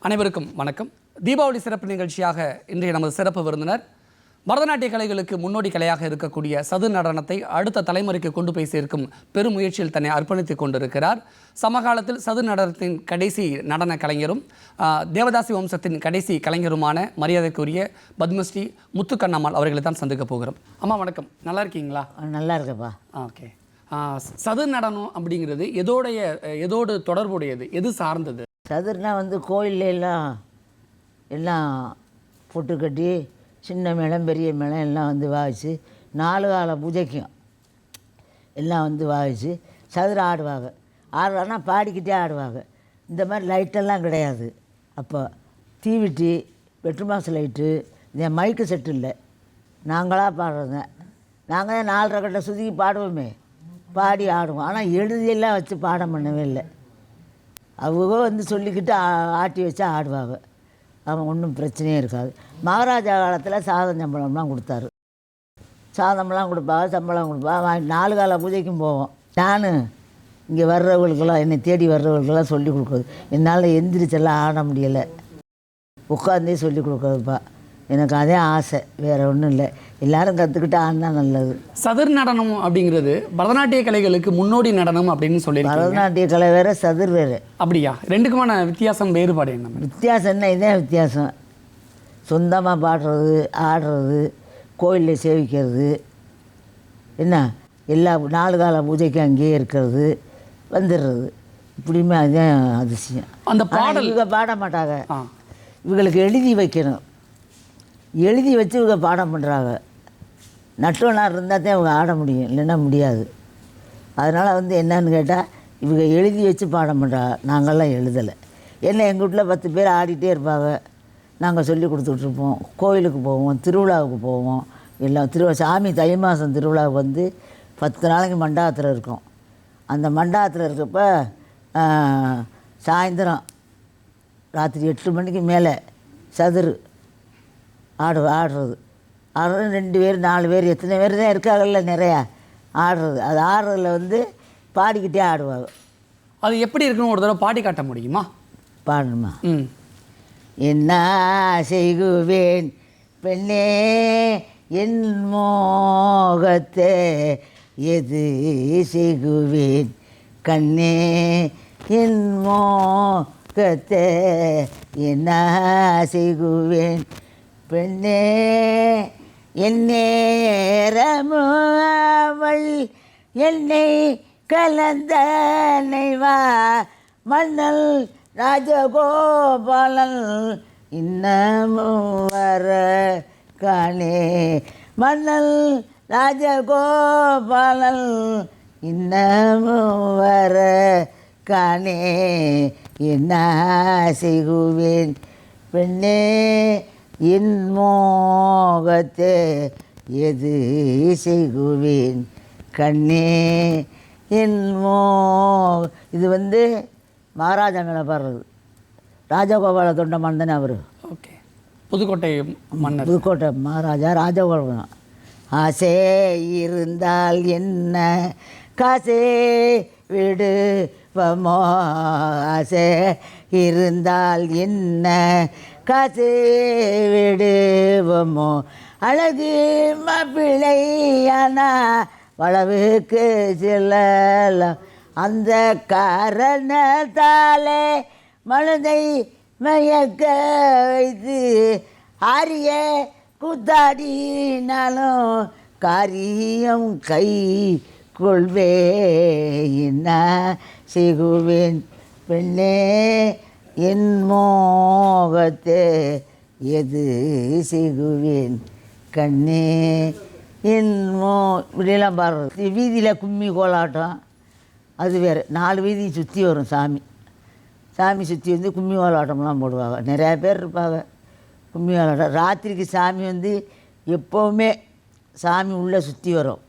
அனைவருக்கும் வணக்கம். தீபாவளி சிறப்பு நிகழ்ச்சியாக இன்றைய நமது சிறப்பு விருந்தினர் பரதநாட்டிய கலைகளுக்கு முன்னோடி கலையாக இருக்கக்கூடிய சதுர் நடனத்தை அடுத்த தலைமுறைக்கு கொண்டு போய் சேர்க்கும் பெரும் முயற்சியில் தன்னை அர்ப்பணித்துக் கொண்டிருக்கிறார். சமகாலத்தில் சதுர் நடனத்தின் கடைசி நடன கலைஞரும் தேவதாசி வம்சத்தின் கடைசி கலைஞருமான மரியாதைக்குரிய பத்மஸ்ரீ முத்துக்கண்ணம்மாள் அவர்களை தான் சந்திக்க போகிறோம். அம்மா வணக்கம், நல்லா இருக்கீங்களா? நல்லா இருக்கப்பா. ஓகே. சதுர் நடனம் அப்படிங்கிறது எதோடு தொடர்புடையது, எது சார்ந்தது? சதுர்னா கோயிலெல்லாம் பொட்டு கட்டி சின்ன மேளம் பெரிய மேளம் எல்லாம் வாய்ச்சி 4 கால பூஜைக்கும் எல்லாம் வாய்ச்சி சதுர ஆடுவாங்க. ஆடுவாங்கன்னா பாடிக்கிட்டே ஆடுவாங்க. இந்த மாதிரி லைட்டெல்லாம் கிடையாது. அப்போ தீவிட்டி வெட்டுமாசு லைட்டு, இந்த மைக்கு செட்டு இல்லை, நாங்களாக பாடுறோங்க. நாங்கள் தான் 4 கட்ட சுதிக்கு பாடுவோமே, பாடி ஆடுவோம். ஆனால் எழுதியெல்லாம் வச்சு பாடம் பண்ணவே இல்லை. அவங்க சொல்லிக்கிட்டு ஆட்டி வச்சு ஆடுவாங்க. அவன் ஒன்றும் பிரச்சனையே இருக்காது. மகாராஜா காலத்தில் சாதம் சம்பளம்லாம் கொடுத்தாரு. சாதம்லாம் கொடுப்பாங்க, சம்பளம் கொடுப்பாங்க. வாங்கி 4 கால பூஜைக்கும் போவோம். நான் இங்கே வர்றவங்களுக்கெல்லாம், என்னை தேடி வர்றவங்களுக்கெல்லாம் சொல்லிக் கொடுக்குறது. என்னால் எந்திரிச்செல்லாம் ஆட முடியலை, உட்காந்தே சொல்லிக் கொடுக்குறதுப்பா. எனக்கு அதே ஆசை, வேறு ஒன்றும் இல்லை. எல்லோரும் கற்றுக்கிட்டு ஆடினா நல்லது. சதுர் நடனம் அப்படிங்கிறது பரதநாட்டிய கலைகளுக்கு முன்னோடி நடனம் அப்படின்னு சொல்லி. பரதநாட்டிய கலை வேறு, சதுர் வேறு. அப்படியா? ரெண்டுக்குமான வித்தியாசம், வேறுபாடு என்ன? வித்தியாசம் என்ன? இதே வித்தியாசம். சொந்தமாக பாடுறது, ஆடுறது, கோயிலில் சேவிக்கிறது, என்ன எல்லா 4 கால பூஜைக்கும் அங்கேயே இருக்கிறது, வந்துடுறது. இப்படியுமே அதுதான் அதிசயம். அந்த பாடல் இவங்க பாட மாட்டாங்க. இவங்களுக்கு எழுதி வைக்கணும். எழுதி வச்சு இவங்க பாடம் பண்ணுறாங்க. நட்டுவனார் இருந்தால் தான் இவங்க ஆட முடியும், இல்லைன்னா முடியாது. அதனால் என்னன்னு கேட்டால், இவங்க எழுதி வச்சு பாடம் பண்ணுறாங்க. நாங்கள்லாம் எழுதலை. ஏன்னா எங்கள் வீட்டில் 10 பேர் ஆடிட்டே இருப்பாங்க. நாங்கள் சொல்லி கொடுத்துட்ருப்போம். கோயிலுக்கு போவோம், திருவிழாவுக்கு போவோம். எல்லாம் சாமி தை மாதம் திருவிழாவுக்கு 10 நாளைக்கு மண்டபத்தில் இருக்கும். அந்த மண்டபத்தில் இருக்கப்போ சாயந்தரம் ராத்திரி 8 மணிக்கு மேலே சதுரு ஆடுறது 2 பேர் 4 பேர் எத்தனை பேர் தான் இருக்காங்கல்ல, நிறையா ஆடுறது. அது ஆடுறதுல பாடிக்கிட்டே ஆடுவாங்க. அது எப்படி இருக்குன்னு ஒரு தடவை பாடி காட்ட முடியுமா? பாடணுமா? என்ன செய்குவேன் பெண்ணே என் மோகத்தே, எது செய்குவேன் கண்ணே என் மோகத்தே, என்ன செய்குவேன் பெண்ணே என் நேரமும் அவள் என்னை கலந்த நைவா, மன்னல் ராஜகோபாலன் இன்னமும் வர காணே, மன்னல் ராஜகோபாலன் இன்னமும் வர காணே, என்ன செய்குவேன் பெண்ணே என் மோகத்தே, எது செய்குவேன் கண்ணே என் இது மகாராஜாங்களை பாடுறது. ராஜகோபால தொண்டமான் தானே அவர். ஓகே. புதுக்கோட்டை மன்னர், புதுக்கோட்டை மகாராஜா ராஜகோபாலம். ஆசே இருந்தால் என்ன காசே விடுவமோ, ஆசை இருந்தால் என்ன காசே விடுவமோ, அழகு மாப்பிள்ளையானா வளவுக்கு செல்லலாம், அந்த காரணத்தாலே மனதை மயக்க வைத்து ஆரிய கூத்தாடினாலும் காரியம் கை கொள்வே, என்ன செய்குவேன் பெண்ணே என் மோகத்தே, எது செய்குவேன் கண்ணே என் இப்படியெல்லாம் பாடுறது. வீதியில் கும்மி கோலாட்டம் அது வேறு. 4 வீதி சுற்றி வரும் சாமி சுற்றி கும்மி கோலாட்டம்லாம் போடுவாங்க. நிறையா பேர் இருப்பாங்க. கும்மி கோலாட்டம் ராத்திரிக்கு சாமி எப்போவுமே சாமி உள்ளே சுற்றி வரும்,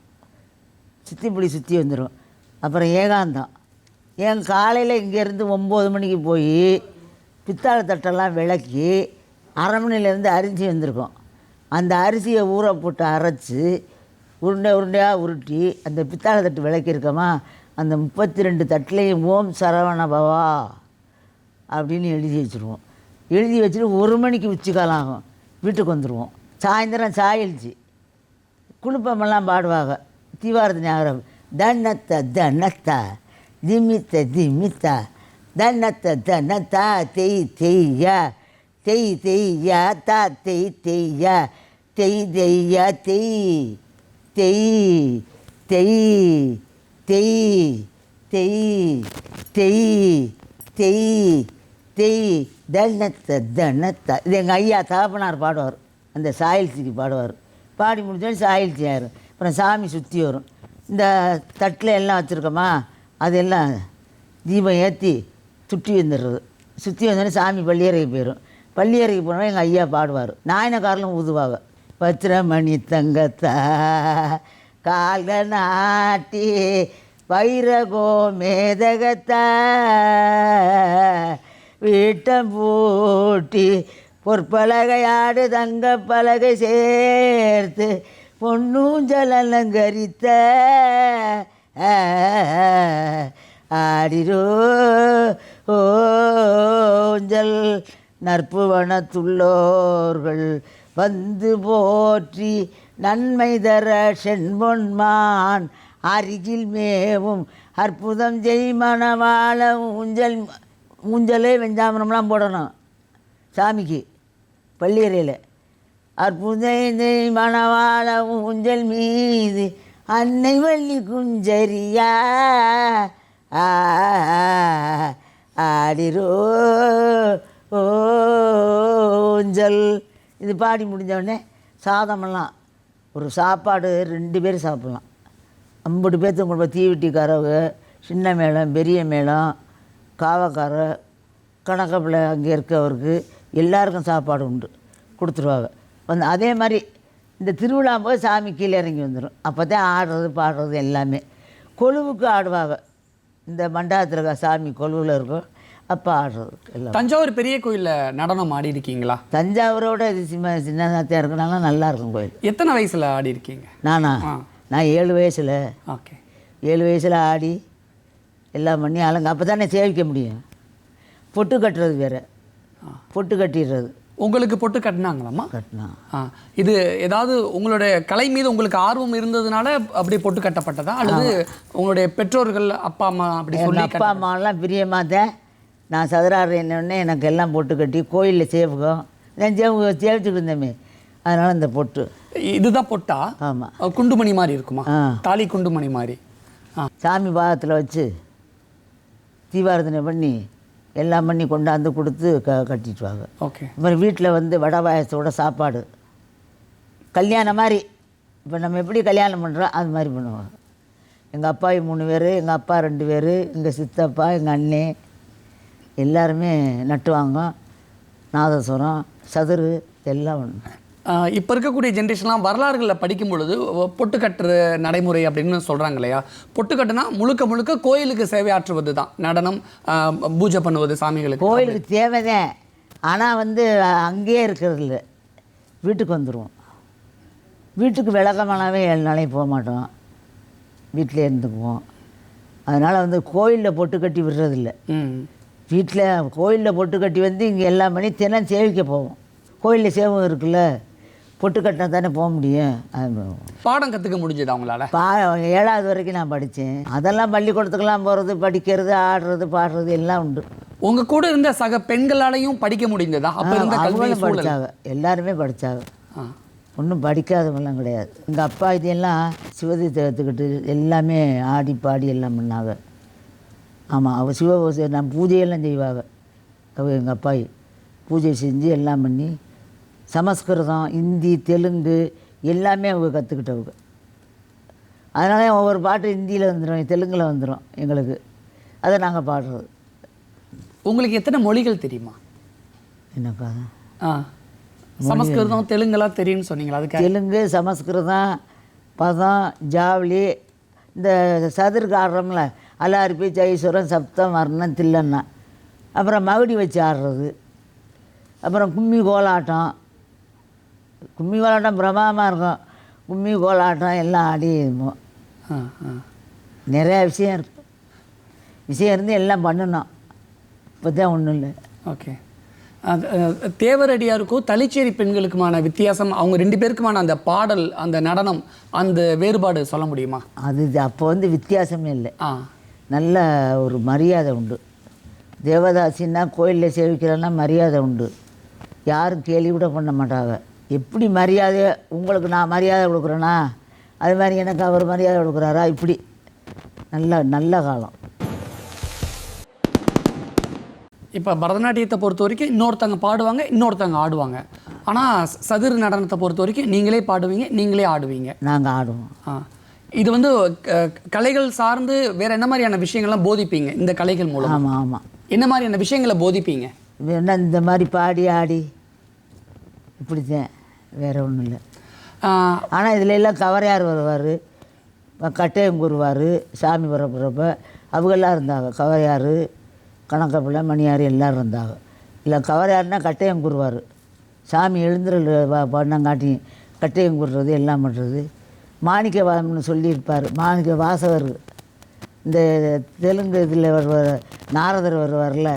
சுற்றி வந்துடும். அப்புறம் ஏகாந்தம். காலையில் இங்கேருந்து 9 மணிக்கு போய் பித்தாளை தட்டெல்லாம் விளக்கி அரண்மனையிலேருந்து அரிசி வந்திருக்கோம். அந்த அரிசியை ஊற போட்டு அரைச்சி உருண்டையாக உருட்டி அந்த பித்தாளை தட்டு விளக்கியிருக்கோமா, அந்த 32 தட்டிலையும் ஓம் சரவண பவா அப்படின்னு எழுதி வச்சுருவோம். எழுதி வச்சுட்டு 1 மணிக்கு உச்சிக்காலம் ஆகும், வீட்டுக்கு வந்துடுவோம். சாயந்தரம் சாயிடுச்சு குழுப்பமெல்லாம் பாடுவாங்க. தீவாரத்து ஞாபகம் தன்னத்த தன்னத்தா திமித்த திமித்தா தன்னத்த தன்னத்தா தெய் தெய்யா தெய் தெய்யா தா தெய் தெய்யா தெய் தெய்யா தெய் தெய் தெய் தெய் தெய் தெய் தெய் தெய் தன்னத்த தன்னத்தா. இது எங்கள் ஐயா தகப்பனார் பாடுவார், அந்த சாயல்சிக்கு பாடுவார். பாடி முடிச்சோன்னு சாயல்சி ஆயிரும். அப்புறம் சாமி சுற்றி வரும். இந்த தட்டில் எல்லாம் வச்சுருக்கோமா, அதெல்லாம் தீபம் ஏற்றி சுற்றி வந்துடுறது. சுற்றி வந்தோடனே சாமி பள்ளியறைக்கு போயிடும். பள்ளியறைக்கு போனால் எங்கள் ஐயா பாடுவார். நாயனக்காரலும் ஊதுவாங்க. பத்திரமணி தங்கத்தா கால்கள் நாட்டி வைரகோ மேதகத்தா வீட்டம் பூட்டி பொற்பலகையாடு தங்க பலகை சேர்த்து பொன்னூஞ்சல் அலங்கரித்த ஆடிரோ ஓஞ்சல் நற்புவனத்துள்ளோர்கள் வந்து போற்றி நன்மை தர செண்பொன்மான் அருகில் மேவும் அற்புதம் செய் மணவாள ஊஞ்சலே வெஞ்சாமரம்லாம் போடணும் சாமிக்கு பள்ளியறையில். அற்புதம் செய் மணவாள ஊஞ்சல் மீது அன்னை வள்ளி குஞ்சரியா ஆடிரோ ஓஞ்சல். இது பாடி முடிஞ்சவுடனே சாதமெல்லாம் ஒரு சாப்பாடு 2 பேர் சாப்பிட்லாம். 50 பேர்த்துக்கு கொண்டு போய் தீவெட்டிக்காரவங்க, சின்ன மேளம், பெரிய மேளம், காவக்கார, கணக்கப்பிள்ளை அங்கே இருக்கவருக்கு எல்லாருக்கும் சாப்பாடு உண்டு கொடுத்துருவாங்க. வந்து அதே மாதிரி இந்த திருவிழா போது சாமி கீழே இறங்கி வந்துடும். அப்போ தான் ஆடுறது பாடுறது எல்லாமே. கொலுவுக்கு ஆடுவாங்க. இந்த மண்டபத்தில் சாமி கொலுவில் இருக்கும், அப்போ ஆடுறது எல்லாம். தஞ்சாவூர் பெரிய கோயிலில் நடனம் ஆடி இருக்கீங்களா? தஞ்சாவூரோட இது சின்னதாக இருக்கனால நல்லா இருக்கும் கோயில். எத்தனை வயசில் ஆடி இருக்கீங்க? நான் 7 வயசில். ஓகே. 7 வயசில் ஆடி எல்லாம் பண்ணி அலங்க. அப்போ தானே சேவிக்க முடியும். பொட்டு கட்டுறது வேறு, பொட்டு கட்டிடுறது. உங்களுக்கு பொட்டு கட்டினாங்களாம்மா? கட்டினா. இது ஏதாவது உங்களுடைய கலை மீது உங்களுக்கு ஆர்வம் இருந்ததுனால அப்படி பொட்டு கட்டப்பட்டதா, அல்லது உங்களுடைய பெற்றோர்கள் அப்பா அம்மா அப்படி சொல்லி? அப்பா அம்மாலாம் பிரியமாக தான் நான் சதுராடுறேன்னொடனே எனக்கு எல்லாம் பொட்டு கட்டி கோயிலில் சேவுக்கும் நான் சேவிச்சுட்டு இருந்தேமே, அதனால் இந்த பொட்டு. இதுதான் பொட்டா? ஆமாம். குண்டுமணி மாதிரி இருக்குமா? தாலி குண்டுமணி மாதிரி. சாமி பாகத்தில் வச்சு தீபாரதனை பண்ணி எல்லாம் பண்ணி கொண்டாந்து கொடுத்து கட்டிட்டுவாங்க. ஓகே. அப்புறம் வீட்டில் வந்து வடை பாயசத்தோட சாப்பாடு கல்யாணம் மாதிரி. இப்போ நம்ம எப்படி கல்யாணம் பண்ணுறோம் அது மாதிரி பண்ணுவாங்க. எங்கள் அப்பா 3 பேர், எங்கள் அப்பா 2 பேர், எங்கள் சித்தப்பா, எங்கள் அண்ணே எல்லாருமே நட்டுவாங்க. நாதஸ்வரம், சதுரு எல்லாம் ஒன்று. இப்போ இருக்கக்கூடிய ஜென்ரேஷன்லாம் வரலாறுகளில் படிக்கும் பொழுது பொட்டு கட்டுற நடைமுறை அப்படின்னு சொல்கிறாங்க இல்லையா? பொட்டு கட்டுனா முழுக்க முழுக்க கோயிலுக்கு சேவையாற்றுவது தான், நடனம், பூஜை பண்ணுவது சாமிகளுக்கு. கோயிலுக்கு தேவைதான், ஆனால் வந்து அங்கேயே இருக்கிறது இல்லை, வீட்டுக்கு வந்துடுவோம். வீட்டுக்கு விளக்கமானாவே 7 நாளைக்கு போக மாட்டோம், வீட்டிலே இருந்துக்குவோம். அதனால் வந்து கோயிலில் பொட்டு கட்டி விடுறதில்ல. வீட்டில் கோயிலில் பொட்டு கட்டி வந்து இங்கே எல்லாம் பண்ணி தினம் சேவிக்க போவோம். கோயிலில் சேவம் இருக்குல்ல, பொட்டு கட்டினா தானே போக முடியும். பாடம் கற்றுக்க முடிஞ்சது அவங்களால? 7வது வரைக்கும் நான் படித்தேன். அதெல்லாம் பள்ளிக்கூடத்துக்கெல்லாம் போகிறது, படிக்கிறது, ஆடுறது, பாடுறது எல்லாம் உண்டு. உங்கள் கூட இருந்த சக பெண்களாலையும் படிக்க முடிந்ததா? அப்போ இருந்த அவங்களும் படித்தாங்க, எல்லாருமே படித்தாங்க. ஒன்றும் படிக்காதவங்களாம் கிடையாது. எங்கள் அப்பா இதெல்லாம் சிவதீத்தை எடுத்துக்கிட்டு எல்லாமே ஆடி பாடி எல்லாம் பண்ணாங்க. ஆமாம், அவள் நான் பூஜையெல்லாம் செய்வாங்க. எங்கள் அப்பாயி பூஜை செஞ்சு எல்லாம் பண்ணி சமஸ்கிருதம், ஹிந்தி, தெலுங்கு எல்லாமே அவங்க கற்றுக்கிட்டவங்க. அதனால ஒவ்வொரு பாட்டு ஹிந்தியில் வந்துடும், தெலுங்கில் வந்துடும் எங்களுக்கு. அதை நாங்கள் பாடுறது. உங்களுக்கு எத்தனை மொழிகள் தெரியுமா? என்னப்பா? சமஸ்கிருதம், தெலுங்கெல்லாம் தெரியும்னு சொன்னீங்களா? அதுக்கு தெலுங்கு, சமஸ்கிருதம், பதம், ஜாவளி, இந்த சதுருக்கு ஆடுறோம்ல, அலாரிப்பி, ஜெயஸ்வரம், சப்தம், வர்ணம், தில்லன்னா, அப்புறம் மகுடி வச்சு ஆடுறது, அப்புறம் கும்மி கோலாட்டம். கும்மி கோலாட்டம் பிரமாதமாக இருக்கும். கும்மி கோலாட்டம் எல்லாம் ஆடி இருப்போம். நிறையா விஷயம் இருந்து எல்லாம் பண்ணணும். இப்போ தான் ஒன்றும் இல்லை. ஓகே. தேவரடியாருக்கும் தளிச்சேரி பெண்களுக்குமான வித்தியாசம், அவங்க 2 பேருக்குமான அந்த பாடல், அந்த நடனம், அந்த வேறுபாடு சொல்ல முடியுமா? அது அப்போ வந்து வித்தியாசமே இல்லை. ஆ, நல்ல ஒரு மரியாதை உண்டு. தேவதாசின்னா கோயிலில் சேவிக்கிறன்னா மரியாதை உண்டு. யாரும் கேள்வி கூட பண்ண மாட்டாங்க. எப்படி மரியாதையை உங்களுக்கு நான் மரியாதை கொடுக்குறேன்னா அது மாதிரி எனக்கு அவர் மரியாதை கொடுக்குறாரா, இப்படி நல்ல காலம். இப்போ பரதநாட்டியத்தை பொறுத்த வரைக்கும் இன்னொருத்தங்க பாடுவாங்க, இன்னொருத்தங்க ஆடுவாங்க. ஆனால் சதுர் நடனத்தை பொறுத்த வரைக்கும் நீங்களே பாடுவீங்க, நீங்களே ஆடுவீங்க. நாங்கள் ஆடுவோம். இது வந்து கலைகள் சார்ந்து வேறு என்ன மாதிரியான விஷயங்கள்லாம் போதிப்பீங்க இந்த கலைகள் மூலம்? ஆமாம் ஆமாம். என்ன மாதிரியான விஷயங்களை போதிப்பீங்க? என்ன இந்த மாதிரி பாடி ஆடி இப்படித்தான், வேறு ஒன்றும் இல்லை. ஆனால் இதில் எல்லாம் கவரையார் வருவார், கட்டையம் கூறுவார். சாமி புறப்புறப்ப அவங்கெல்லாம் இருந்தாங்க. கவரையார், கணக்கப்பிள்ளை, மணியார் எல்லோரும் இருந்தாங்க. இல்லை கவரையார்னால் கட்டையம் கூறுவார். சாமி எழுந்துரு பண்ணங்காட்டி கட்டையம் கூறுறது எல்லாம் பண்ணுறது. மாணிக்க வாசம்னு சொல்லியிருப்பார். மாணிக்க வாசகர் இந்த தெலுங்கு இதில் வருவார், நாரதர் வருவார்ல,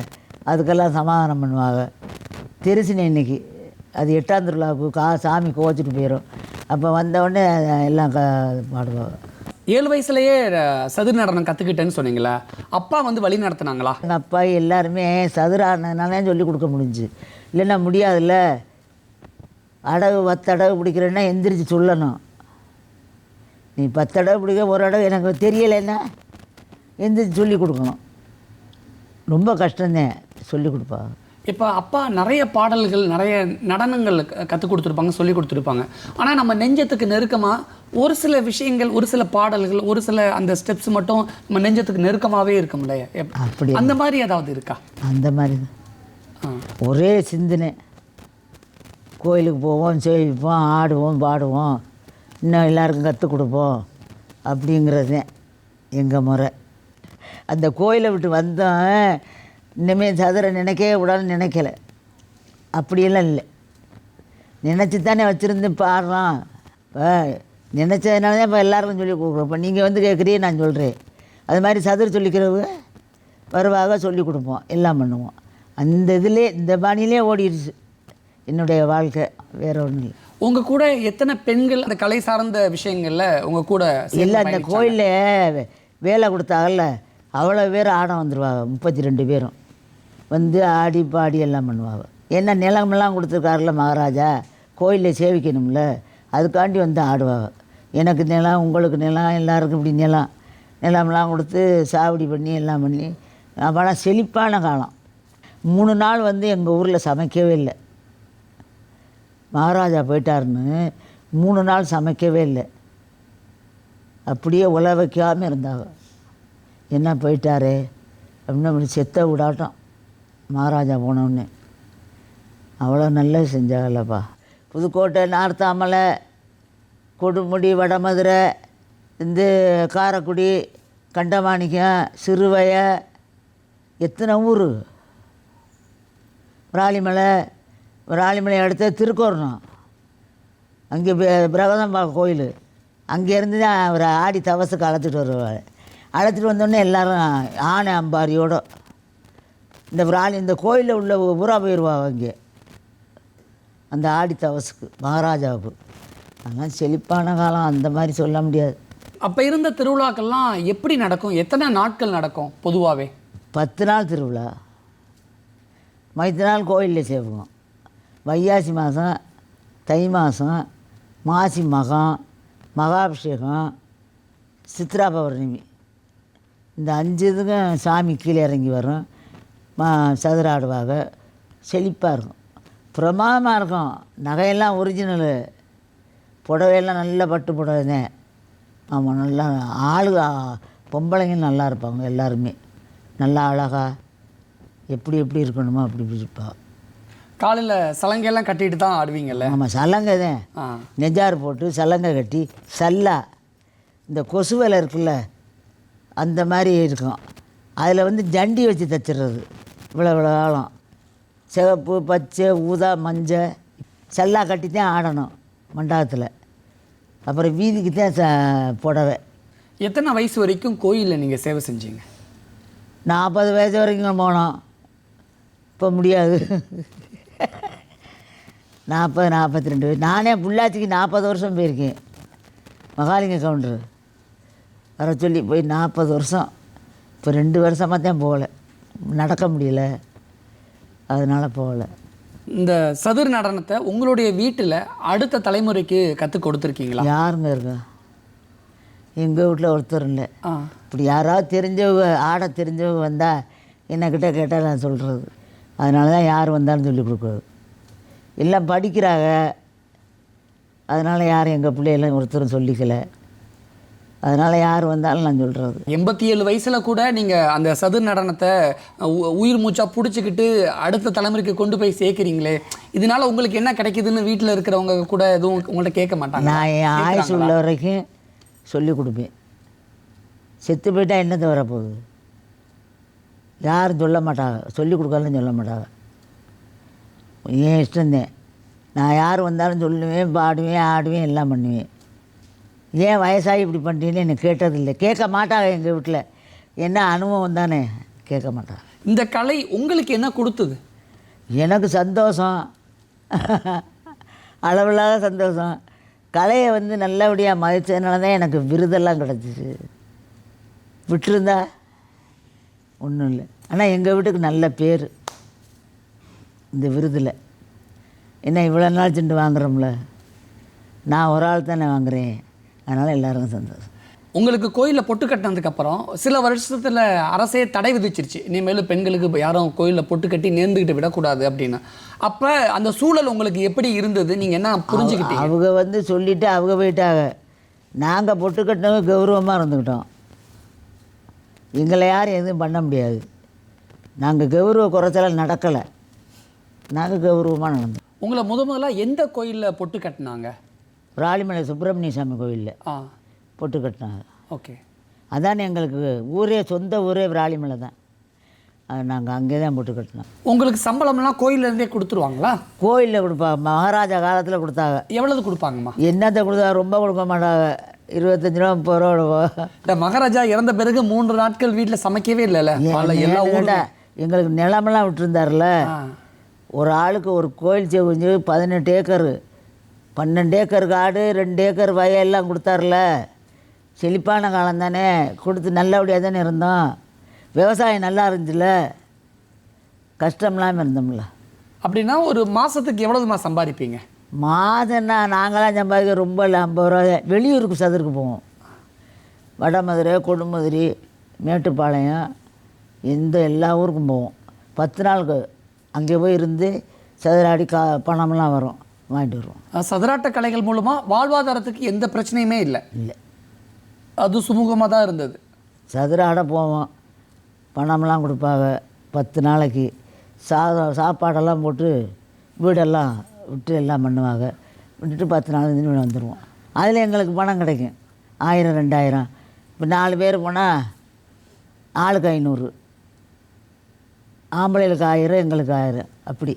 அதுக்கெல்லாம் சமாதானம் பண்ணுவாங்க. திருச்சினை இன்னைக்கு அது 8ஆம் திருவிழாவுக்கு சாமி கோச்சிட்டு போயிடும். அப்போ வந்தவுடனே எல்லாம் பாடுவாங்க. 7 வயசுலேயே சதுர் நடனம் கற்றுக்கிட்டேன்னு சொன்னீங்களா? அப்பா வந்து வழி நடத்தினாங்களா? எங்கள் அப்பா எல்லாருமே சதுர ஆடினாலே சொல்லி கொடுக்க முடிஞ்சு, இல்லைன்னா முடியாதுல்ல. அடகு 10 அடகு பிடிக்கிறேன்னா எந்திரிச்சு சொல்லணும். நீ 10 அடகு பிடிக்க ஒரு அடகு எனக்கு தெரியலைன்னா எந்திரிச்சு சொல்லி கொடுக்கணும். ரொம்ப கஷ்டம்தான் சொல்லி கொடுப்பா. இப்போ அப்பா நிறைய பாடல்கள், நிறைய நடனங்கள் கற்றுக் கொடுத்துருப்பாங்க, சொல்லி கொடுத்துருப்பாங்க. ஆனால் நம்ம நெஞ்சத்துக்கு நெருக்கமாக ஒரு சில விஷயங்கள், ஒரு சில பாடல்கள், ஒரு சில அந்த ஸ்டெப்ஸ் மட்டும் நம்ம நெஞ்சத்துக்கு நெருக்கமாகவே இருக்கும்ல. அப்படி அந்த மாதிரி ஏதாவது இருக்கா? அந்த மாதிரி தான். ஒரே சிந்தனை. கோயிலுக்கு போவோம், சேவிப்போம், ஆடுவோம், பாடுவோம், இன்னும் எல்லாருக்கும் கற்றுக் கொடுப்போம் அப்படிங்கிறது எங்கள் முறை. அந்த கோயிலை விட்டு வந்தோம், இனிமேல் சதுர நினைக்கவே கூடாதுன்னு நினைக்கல. அப்படியெல்லாம் இல்லை, நினச்சி தானே வச்சுருந்து பாடுறோம். இப்போ நினச்சதுனால தான் இப்போ எல்லாருக்கும் சொல்லி கொடுக்குறோம். இப்போ நீங்கள் வந்து கேட்குறீங்க, நான் சொல்கிறேன். அது மாதிரி சதுர சொல்லிக்கிறவங்க வருவாக சொல்லி கொடுப்போம், எல்லாம் பண்ணுவோம். அந்த இதிலே இந்த பாணியிலே ஓடிடுச்சு என்னுடைய வாழ்க்கை, வேறு ஒன்றும் இல்லை. உங்கள் கூட எத்தனை பெண்கள் அந்த கலை சார்ந்த விஷயங்களில் உங்கள் கூட இல்லை? அந்த கோயிலில் வேலை கொடுத்தாங்கல்ல, அவ்வளோ பேர் ஆட வந்துடுவாங்க. 32 பேரும் வந்து ஆடி பாடி எல்லாம் பண்ணுவாங்க. ஏன்னா நிலமெல்லாம் கொடுத்துருக்காருல மகாராஜா, கோயிலில் சேவிக்கணும்ல, அதுக்காண்டி வந்து ஆடுவாங்க. எனக்கு நிலம், உங்களுக்கு நிலம், எல்லாருக்கும் இப்படி நிலமெல்லாம் கொடுத்து சாவடி பண்ணி எல்லாம் பண்ணி. அப்போலாம் செழிப்பான காலம். 3 நாள் வந்து எங்கள் ஊரில் சமைக்கவே இல்லை. மகாராஜா போயிட்டாருன்னு 3 நாள் சமைக்கவே இல்லை. அப்படியே உல வைக்காமல் இருந்தாங்க. என்ன போயிட்டாரே அப்படின்னு அப்படி செத்த விடாட்டம் மகாராஜா போனோடனே. அவ்வளோ நல்லது செஞ்சாங்கல்லப்பா. புதுக்கோட்டை, நார்த்தாமலை, கொடுமுடி, வடமதுரை, இந்த காரைக்குடி, கண்டமாணிக்கம், சிறுவைய, எத்தனை ஊர். விராலிமலை அடுத்து திருக்கோரணம், அங்கே பிரகதம்பா கோயில், அங்கேருந்து தான் அவர் ஆடி தவசுக்கு அழைச்சிட்டு வருவார். அழைச்சிட்டு வந்தோடனே எல்லோரும் ஆனை அம்பாரியோடு இந்த கோயிலில் உள்ள ஊரா போயிடுவாங்க அங்கே அந்த ஆடி தவசுக்கு மகாராஜாவுக்கு. அதெல்லாம் செழிப்பான காலம், அந்த மாதிரி சொல்ல முடியாது. அப்போ இருந்த திருவிழாக்கள்லாம் எப்படி நடக்கும்? எத்தனை நாட்கள் நடக்கும் பொதுவாகவே? 10 நாள் திருவிழா. மைத்த நாள் கோயிலில் சேவுவோம். வைகாசி மாதம், தை மாதம், மாசி மகம், மகாபிஷேகம், சித்ரா பௌர்ணமி, இந்த 5 இதுக்கும் சாமி கீழே இறங்கி வரும். சதுர ஆடுவாங்க. செழிப்பாக இருக்கும், பிரமாதமாக இருக்கும். நகையெல்லாம் ஒரிஜினலு, புடவையெல்லாம் நல்ல பட்டு புடவை தான். ஆமாம், நல்லா பொம்பளைங்க நல்லா இருப்பாங்க. எல்லாருமே நல்லா அழகா எப்படி இருக்கணுமோ அப்படி இருப்பாங்க. காலையில் சலங்கையெல்லாம் கட்டிட்டு தான் ஆடுவீங்கல்ல? ஆமாம், சலங்கை தான். நெஜார் போட்டு சலங்கை கட்டி சல்லா, இந்த கொசு வேலை இருக்குல்ல அந்த மாதிரி இருக்கும். அதில் வந்து ஜண்டி வச்சு தைச்சிடுறது. இவ்வளோ காலம் சிவப்பு, பச்சை, ஊதா, மஞ்சள் சல்லா கட்டி தான் ஆடணும் மண்டபத்தில். அப்புறம் வீதிக்கு தான் புடவை. எத்தனை வயசு வரைக்கும் கோயிலில் நீங்கள் சேவை செஞ்சீங்க? 40 வயசு வரைக்கும் போனோம். இப்போ முடியாது. 42 நானே புள்ளாச்சிக்கு 40 வருஷம் போயிருக்கேன். மகாலிங்க கவுண்டரு வர சொல்லி போய் 40 வருஷம். இப்போ 2 வருஷமாக தான் போகலை, நடக்க முடியல, அதனால் போகலை. இந்த சதுர் நடனத்தை உங்களுடைய வீட்டில் அடுத்த தலைமுறைக்கு கற்றுக் கொடுத்துருக்கீங்களா? யாருங்க இருக்கா? எங்கள் வீட்டில் ஒருத்தர் இல்லை. இப்படி யாராவது தெரிஞ்சவங்க ஆட தெரிஞ்சவங்க வந்தால் என்னக்கிட்ட கேட்டால் நான் சொல்கிறது. அதனால தான் யார் வந்தாலும் சொல்லி கொடுக்குறது. எல்லாம் படிக்கிறாங்க, அதனால் யாரும் எங்கள் பிள்ளையெல்லாம் ஒருத்தரும் சொல்லிக்கலை. அதனால் யார் வந்தாலும் நான் சொல்கிறது. 87 வயசில் கூட நீங்கள் அந்த சதுர் நடனத்தை உயிர் மூச்சாக பிடிச்சிக்கிட்டு அடுத்த தலைமுறைக்கு கொண்டு போய் சேர்க்குறீங்களே, இதனால் உங்களுக்கு என்ன கிடைக்குதுன்னு வீட்டில் இருக்கிறவங்க கூட எதுவும் உங்கள்கிட்ட கேட்க மாட்டாங்க? நான் என் ஆயுசு உள்ள வரைக்கும் சொல்லி கொடுப்பேன். செத்து போயிட்டால் என்னது வரப்போகுது? யாரும் சொல்ல மாட்டாங்க, சொல்லி கொடுக்கலன்னு சொல்ல மாட்டாங்க. ஏன் இஷ்டந்தேன். நான் யார் வந்தாலும் சொல்லுவேன், பாடுவேன், ஆடுவேன், எல்லாம் பண்ணுவேன். ஏன் வயசாகி இப்படி பண்ணுறீங்கன்னு எனக்கு கேட்டதில்லை, கேட்க மாட்டாங்க. எங்கள் வீட்டில் என்ன அனுபவம் தானே, கேட்க மாட்டாங்க. இந்த கலை உங்களுக்கு என்ன கொடுத்தது? எனக்கு சந்தோஷம், அளவில்லாத சந்தோஷம். கலையை நல்லபடியாக மதித்ததுனால தான் எனக்கு விருதெல்லாம் கிடச்சிச்சு. விட்டுருந்தா ஒன்றும் இல்லை. ஆனால் எங்கள் வீட்டுக்கு நல்ல பேர் இந்த விருதில். என்ன இவ்வளோ நாள் சென்று வாங்குகிறோம்ல, நான் ஒரு ஆள் தானே வாங்குகிறேன், அதனால் எல்லாருக்கும் சந்தோஷம். உங்களுக்கு கோயிலில் பொட்டு கட்டினதுக்கப்புறம் சில வருஷத்தில் அரசே தடை விதிச்சிருச்சு, இனிமேல் பெண்களுக்கு யாரும் கோயிலில் பொட்டு கட்டி நேர்ந்துக்கிட்டு விடக்கூடாது அப்படின்னு. அப்போ அந்த சூழல் உங்களுக்கு எப்படி இருந்தது? நீங்கள் என்ன புரிஞ்சுக்கிட்டீங்க? அவங்க சொல்லிவிட்டு அவங்க போயிட்டாங்க. நாங்கள் பொட்டு கட்டினவங்க கௌரவமாக இருந்துக்கிட்டோம். எங்களை யாரும் எதுவும் பண்ண முடியாது. நாங்கள் கௌரவ குறைச்சலாம் நடக்கலை, நாங்கள் கௌரவமாக நடந்தோம். உங்களை முதலாக எந்த கோயிலில் பொட்டு கட்டினாங்க? ராளிமலை சுப்பிரமணிய சாமி கோயிலில் பொட்டு கட்டினாங்க. ஓகே. அதான் எங்களுக்கு ஊரே, சொந்த ஊரே ராளிமலை தான். நாங்கள் அங்கே தான் பொட்டு கட்டினோம். உங்களுக்கு சம்பளம்லாம் கோயிலேருந்தே கொடுத்துருவாங்களா? கோயிலில் கொடுப்பாங்க, மகாராஜா காலத்தில் கொடுத்தாங்க. எவ்வளவு கொடுப்பாங்கம்மா? என்னத்தை கொடுத்தாங்க, ரொம்ப கொடுக்க மாட்டாங்க. 25 ரூபா 30 ரூபா கொடுப்போம். இந்த மகாராஜா இறந்த பிறகு 3 நாட்கள் வீட்டில் சமைக்கவே இல்லைல்ல? எங்களுக்கு நிலமெல்லாம் விட்டுருந்தார்ல, ஒரு ஆளுக்கு ஒரு கோயில் செஞ்சு 18 ஏக்கர் 12 ஏக்கர் காடு 2 ஏக்கர் வயல்லாம் கொடுத்தார்ல. செழிப்பான காலம் தானே, கொடுத்து நல்லபடியாக தானே இருந்தோம். விவசாயம் நல்லா இருந்துச்சுல, கஷ்டம் இல்லாமல் இருந்தோம்ல. அப்படின்னா ஒரு மாதத்துக்கு எவ்வளோதுமா சம்பாதிப்பீங்க? மாதம்னா நாங்களாம் சம்பாதிக்க ரொம்ப இல்லை, 50 ரூபா. வெளியூருக்கு சதுருக்கு போவோம், வடமதுரை, கொடுமதுரை, மேட்டுப்பாளையம், எல்லா ஊருக்கும் போவோம். 10 நாளுக்கு அங்கே போய் இருந்து சதுராடி பணம்லாம் வரும், வாங்கிட்டு வருவோம். சதுராட்ட கலைகள் மூலமாக வாழ்வாதாரத்துக்கு எந்த பிரச்சனையுமே இல்லை? இல்லை, அது சுமூகமாக தான் இருந்தது. சதுராட போவோம், பணம்லாம் கொடுப்பாங்க. 10 நாளைக்கு சாப்பாடெல்லாம் போட்டு வீடெல்லாம் விட்டு எல்லாம் பண்ணுவாங்க. விட்டுட்டு 10 நாள் வந்துடுவோம். அதில் எங்களுக்கு பணம் கிடைக்கும், 1000 2000. இப்போ 4 பேர் போனால் ஆளுக்கு 500, ஆம்பளைகளுக்கு 1000, எங்களுக்கு 1000, அப்படி.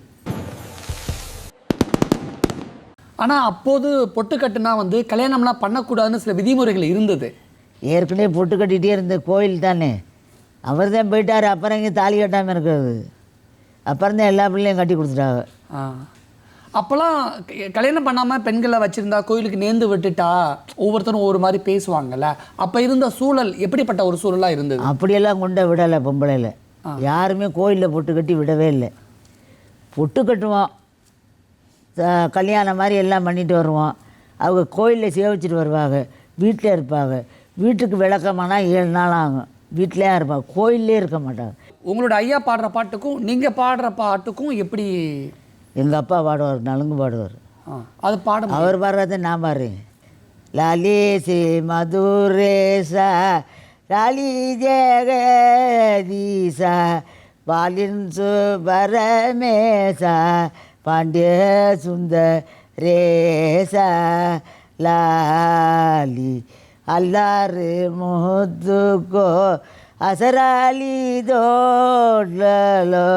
ஆனால் அப்போது பொட்டு கட்டுனா கல்யாணம்லாம் பண்ணக்கூடாதுன்னு சில விதிமுறைகள் இருந்தது. ஏற்கனவே பொட்டு கட்டிகிட்டே இருந்த கோயில் தானே, அவர் தான் போயிட்டார். அப்புறம் இங்கே தாலி கட்டாமல் இருக்கிறது, அப்புறம் தான் எல்லா பிள்ளையும் கட்டி கொடுத்துட்டாங்க. அப்போல்லாம் கல்யாணம் பண்ணாமல் பெண்களை வச்சுருந்தா கோயிலுக்கு நேர்ந்து விட்டுட்டா ஒவ்வொருத்தரும் ஒரு மாதிரி பேசுவாங்கல்ல, அப்போ இருந்த சூழல் எப்படிப்பட்ட ஒரு சூழலாக இருந்தது? அப்படியெல்லாம் கொண்ட விடலை. பொம்பளையில் யாருமே கோயிலில் பொட்டு கட்டி விடவே இல்லை. பொட்டு கட்டுவோம், கல்யாணம் மாதிரி எல்லாம் பண்ணிட்டு வருவோம். அவங்க கோயிலில் சேவிச்சிட்டு வருவாங்க, வீட்டில் இருப்பாங்க. வீட்டுக்கு விளக்கமானால் 7 நாள் ஆகும், வீட்டிலே இருப்பாங்க, கோயிலே இருக்க மாட்டாங்க. உங்களோட ஐயா பாடுற பாட்டுக்கும் நீங்கள் பாடுற பாட்டுக்கும் எப்படி? எங்கள் அப்பா பாடுவார், நலுங்கு பாடுவார். அது பாட அவர் பாடுறத நான் பாடுறேன். லாலேசி மதுரேசா லாலி ஜெகதீசா பாலின் சுபரமேசா பாண்டிய சுந்தரேசா லாலி அல்லாறு முத்துக்கோ அசராலி தோட்லோ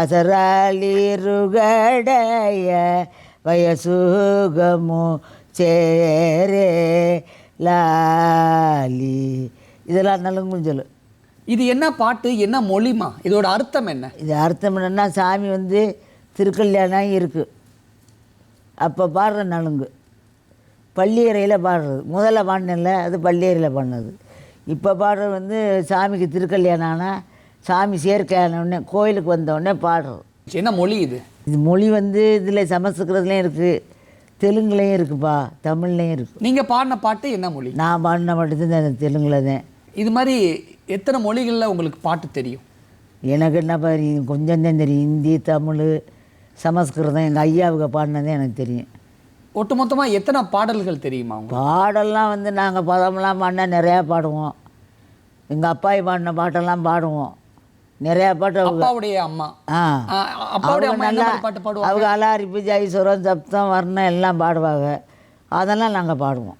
అసరాలి రుగడయ వయసుగము చేరే லாலி. இதெல்லாம் நலுங்குஞ்சல். இது என்ன பாட்டு, என்ன மொழிமா? இதோட அர்த்தம் என்ன? இது அர்த்தம் என்னென்னா, சாமி திருக்கல்யாணம் இருக்குது, அப்போ பாடுற நலுங்கு பள்ளியறையில் பாடுறது. முதல்ல பாடினில்ல, அது பள்ளியறையில் பாடினது. இப்போ பாடுறது வந்து சாமிக்கு திருக்கல்யாணம் ஆனால் சாமி சேர்க்கையானவுடனே கோயிலுக்கு வந்தவுடனே பாடுறது. என்ன மொழி இது? இது மொழி வந்து இதில் சமஸ்கிருதத்துலேயும் இருக்குது, தெலுங்குலேயும் இருக்குப்பா, தமிழ்லேயும் இருக்குது. நீங்கள் பாடின பாட்டு என்ன மொழி? நான் பாடின மட்டும்தான் அந்த தெலுங்குல தான். இது மாதிரி எத்தனை மொழிகளில் உங்களுக்கு பாட்டு தெரியும்? எனக்கு என்னப்பா கொஞ்சம் தான் தெரியும். ஹிந்தி, தமிழ், சமஸ்கிருதம். எங்கள் ஐயாவுக்கு பாடினதே எனக்கு தெரியும். ஒட்டுமொத்தமாக எத்தனை பாடல்கள் தெரியுமா உங்களுக்கு? பாடல்லாம் வந்து நாங்கள் பதமெல்லாம் பாடினா நிறையா பாடுவோம். எங்கள் அப்பாயி பாடின பாட்டெல்லாம் பாடுவோம், நிறையா பாட்டு. அப்பாவுடைய அம்மா அவங்க நல்லா பாட்டு பாடுவாங்க. அவங்க அலாரிப்பு, ஜெய்சுரம், சப்தம், வர்ணம் எல்லாம் பாடுவாங்க. அதெல்லாம் நாங்கள் பாடுவோம்.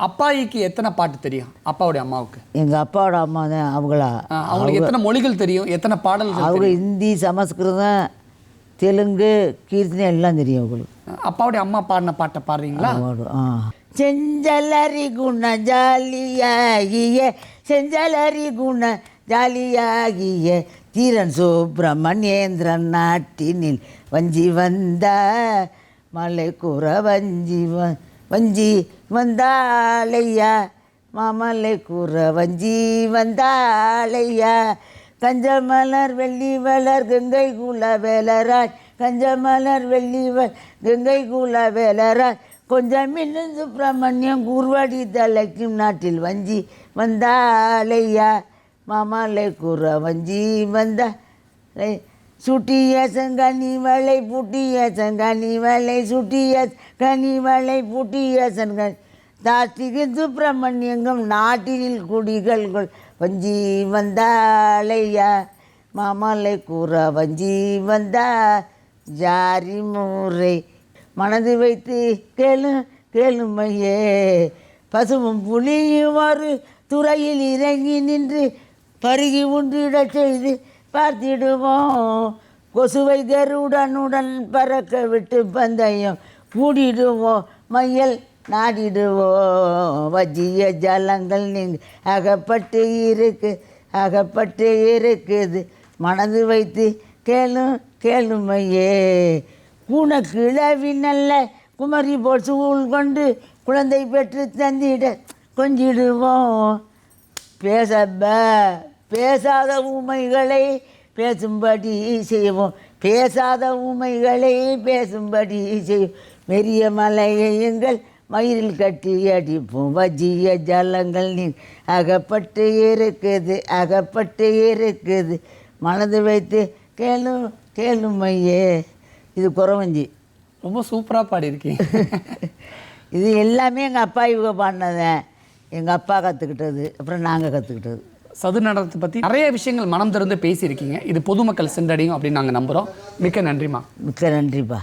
அப்பாயிக்கு எத்தனை பாட்டு தெரியும் அப்பாவுடைய அம்மாவுக்கு? எங்கள் அப்பாவோட அம்மா தான் அவங்களா. அவங்களுக்கு எத்தனை மொழிகள் தெரியும், எத்தனை பாடல்கள்? அவங்க ஹிந்தி, சமஸ்கிருதம், தெலுங்கு, கீர்த்தனை எல்லாம் தெரியும் அவங்களுக்கு. அப்பாவுடைய அம்மா பாடின பாட்டை பாடுறீங்களா? செஞ்சலரி குண ஜாலியாகிய, செஞ்சலரி குண ஜாலியாகிய, தீரன் சுப்பிரமணியேந்திரன் நாட்டினில் வஞ்சி வந்த மலை கூற வஞ்சி வந்தாளையா, மாமலை கூற வஞ்சி வந்தாளையா, கஞ்சமலர் வெள்ளி வளர் கங்கை குல வேலராய், கஞ்சமலர் வெள்ளி கங்கை குல வேலராய், கொஞ்சம் இன்னும் சுப்பிரமணியம் கூர்வடி தலைக்கும் நாட்டில் வஞ்சி வந்தாளையா, மாமலை கூற வஞ்சி வந்த சுட்டிய சங்கனி வளை புட்டிய சங்கனி வளை சுட்டிய கனி வளை புட்டிய சங்கனி தாஷ்டிக சுப்பிரமணியங்கம் நாட்டினில் குடிகள் வஞ்சி வந்தாளையா, மாமலை கூற வஞ்சி வந்தா ஜாரி மூரை, மனது வைத்து கேளுமையே, பசுவும் புலியும் ஒரு துறையில் இறங்கி நின்று பருகி உண்டிடச் செய்து பார்த்திடுவோம், கொசுவை கருடனுடன் பறக்க விட்டு பந்தயம் கூடிடுவோம், மையல் நாடிடுவோம், வஜ்ஜிய ஜலங்கள் நீங்கள் அகப்பட்டு இருக்குது, மனது வைத்து கேளுமையே, கூணக்கிழவி நல்ல குமரி போல் சூழ் கொண்டு குழந்தை பெற்று தந்திட கொஞ்சிடுவோம், பேசாத ஊமைகளை பேசும்படி செய்வோம், பேசாத ஊமைகளை பேசும்படி செய்வோம், பெரிய மலையை எங்கள் மயிரில் கட்டி அடிப்போம், வஜ்ஜிய ஜலங்கள் நீ அகப்பட்டு இருக்குது, மனது வைத்து கேளுமையே. இது குறவஞ்சி. ரொம்ப சூப்பராக பாடியிருக்கீங்க. இது எல்லாமே எங்கள் அப்பா இவங்க பாடினதேன். எங்கள் அப்பா கற்றுக்கிட்டது, அப்புறம் நாங்கள் கற்றுக்கிட்டது. சது நடனத்தை பற்றி நிறைய விஷயங்கள் மனம் திறந்து பேசியிருக்கீங்க. இது பொதுமக்கள் சென்றடையும் அப்படின்னு நாங்கள் நம்புகிறோம். மிக்க நன்றிம்மா. மிக்க நன்றிப்பா.